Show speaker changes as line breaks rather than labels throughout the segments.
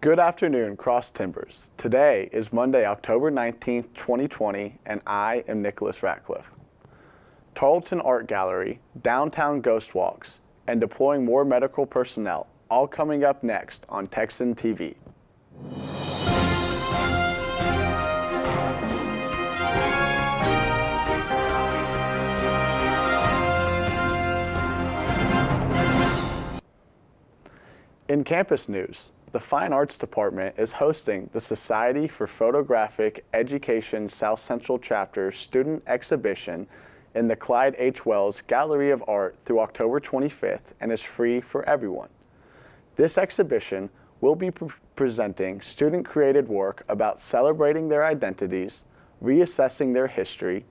Good afternoon, Cross Timbers. Today is Monday, October 19th, 2020, and I am Nicholas Ratcliff. Tarleton Art Gallery, downtown ghost walks, and deploying more medical personnel, all coming up next on Texan TV. In campus news, the Fine Arts Department is hosting the Society for Photographic Education South Central Chapter Student Exhibition in the Clyde H. Wells Gallery of Art through October 25th and is free for everyone. This exhibition will be presenting student-created work about celebrating their identities, reassessing their history,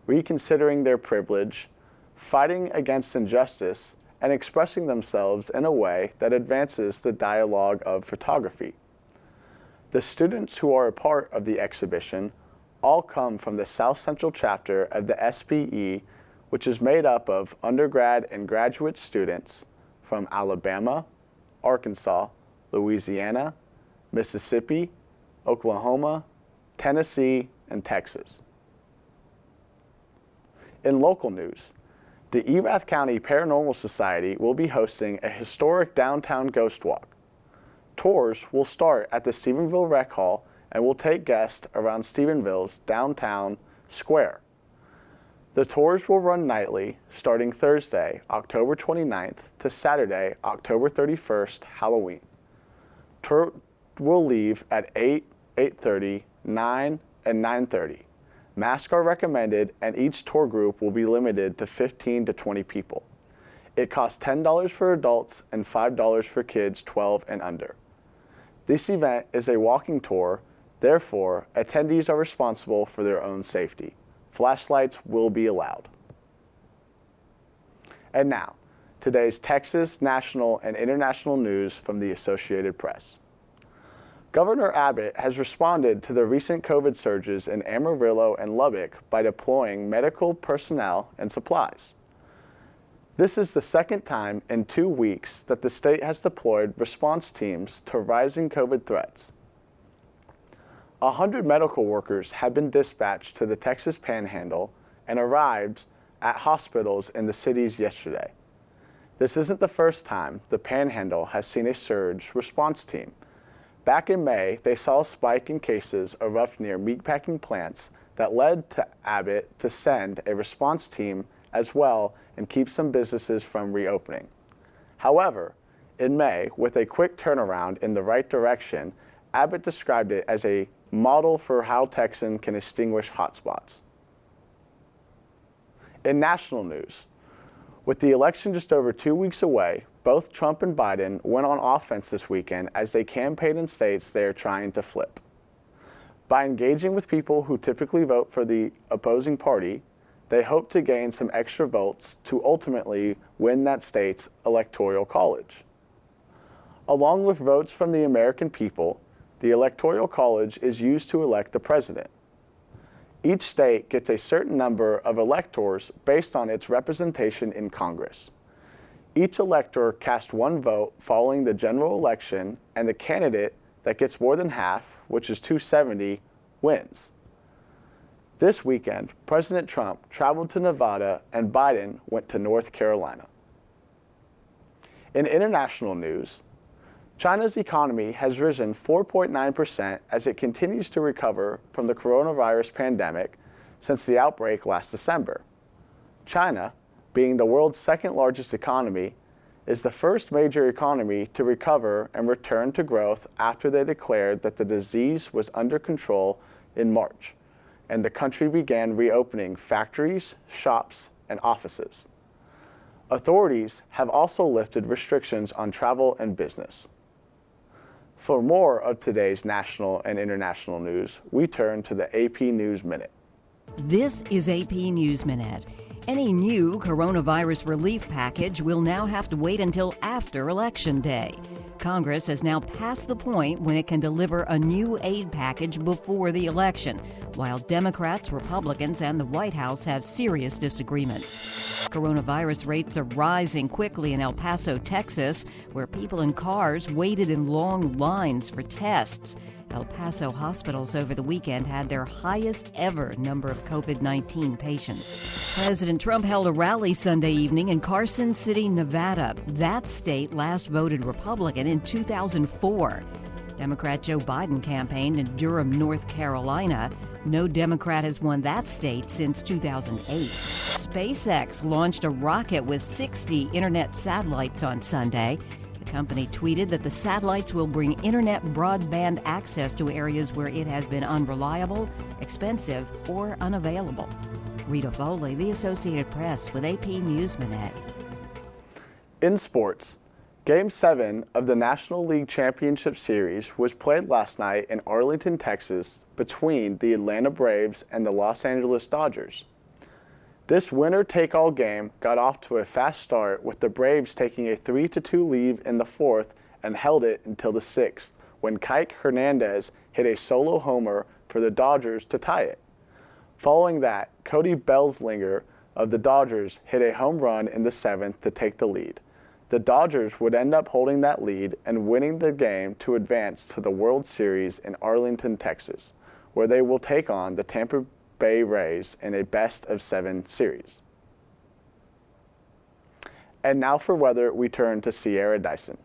reconsidering their privilege, fighting against injustice, and expressing themselves in a way that advances the dialogue of photography. The students who are a part of the exhibition all come from the South Central chapter of the SPE, which is made up of undergrad and graduate students from Alabama, Arkansas, Louisiana, Mississippi, Oklahoma, Tennessee, and Texas. In local news, the Erath County Paranormal Society will be hosting a historic downtown ghost walk. Tours will start at the Stephenville Rec Hall and will take guests around Stephenville's downtown square. The tours will run nightly starting Thursday, October 29th to Saturday, October 31st, Halloween. Tour will leave at 8, 8:30, 9, and 9:30. Masks are recommended, and each tour group will be limited to 15 to 20 people. It costs $10 for adults and $5 for kids 12 and under. This event is a walking tour, therefore, attendees are responsible for their own safety. Flashlights will be allowed. And now, today's Texas, national, and international news from the Associated Press. Governor Abbott has responded to the recent COVID surges in Amarillo and Lubbock by deploying medical personnel and supplies. This is the second time in 2 weeks that the state has deployed response teams to rising COVID threats. 100 medical workers have been dispatched to the Texas Panhandle and arrived at hospitals in the cities yesterday. This isn't the first time the Panhandle has seen a surge response team. Back in May, they saw a spike in cases erupt near meatpacking plants that led to Abbott to send a response team as well and keep some businesses from reopening. However, in May, with a quick turnaround in the right direction, Abbott described it as a model for how Texan can extinguish hotspots. In national news, with the election just over 2 weeks away, both Trump and Biden went on offense this weekend as they campaigned in states they are trying to flip. By engaging with people who typically vote for the opposing party, they hope to gain some extra votes to ultimately win that state's electoral college. Along with votes from the American people, the electoral college is used to elect the president. Each state gets a certain number of electors based on its representation in Congress. Each elector casts one vote following the general election, and the candidate that gets more than half, which is 270, wins. This weekend, President Trump traveled to Nevada and Biden went to North Carolina. In international news, China's economy has risen 4.9% as it continues to recover from the coronavirus pandemic since the outbreak last December. China, being the world's second largest economy, is the first major economy to recover and return to growth after they declared that the disease was under control in March, and the country began reopening factories, shops, and offices. Authorities have also lifted restrictions on travel and business. For more of today's national and international news, we turn to the AP News Minute.
This is AP News Minute. Any new coronavirus relief package will now have to wait until after Election Day. Congress has now passed the point when it can deliver a new aid package before the election, while Democrats, Republicans, and the White House have serious disagreements. Coronavirus rates are rising quickly in El Paso, Texas, where people in cars waited in long lines for tests. El Paso hospitals over the weekend had their highest ever number of COVID-19 patients. President Trump held a rally Sunday evening in Carson City, Nevada. That state last voted Republican in 2004. Democrat Joe Biden campaigned in Durham, North Carolina. No Democrat has won that state since 2008. SpaceX launched a rocket with 60 internet satellites on Sunday. The company tweeted that the satellites will bring internet broadband access to areas where it has been unreliable, expensive, or unavailable. Rita Foley, The Associated Press, with AP News Minute.
In sports, Game 7 of the National League Championship Series was played last night in Arlington, Texas, between the Atlanta Braves and the Los Angeles Dodgers. This winner-take-all game got off to a fast start, with the Braves taking a 3-2 lead in the fourth and held it until the sixth, when Kike Hernandez hit a solo homer for the Dodgers to tie it. Following that, Cody Bellinger of the Dodgers hit a home run in the seventh to take the lead. The Dodgers would end up holding that lead and winning the game to advance to the World Series in Arlington, Texas, where they will take on the Tampa Bay Rays in a best-of-7 series. And now for weather, we turn to Sierra Dyson.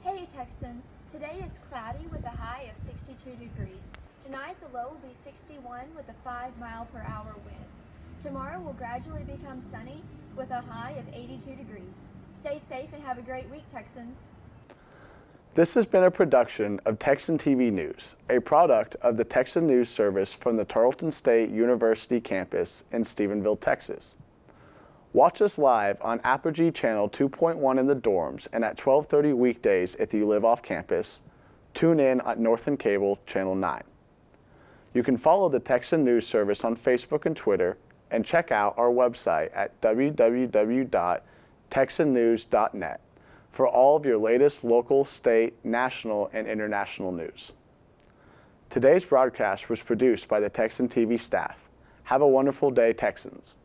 Hey Texans, today is cloudy with a high of 62 degrees. Tonight the low will be 61 with a 5-mile-per-hour wind. Tomorrow will gradually become sunny with a high of 82 degrees. Stay safe and have a great week, Texans.
This has been a production of Texan TV News, a product of the Texan News Service from the Tarleton State University campus in Stephenville, Texas. Watch us live on Apogee Channel 2.1 in the dorms and at 12:30 weekdays if you live off campus. Tune in at Northern Cable Channel 9. You can follow the Texan News Service on Facebook and Twitter, and check out our website at www.texannews.net for all of your latest local, state, national, and international news. Today's broadcast was produced by the Texan TV staff. Have a wonderful day, Texans.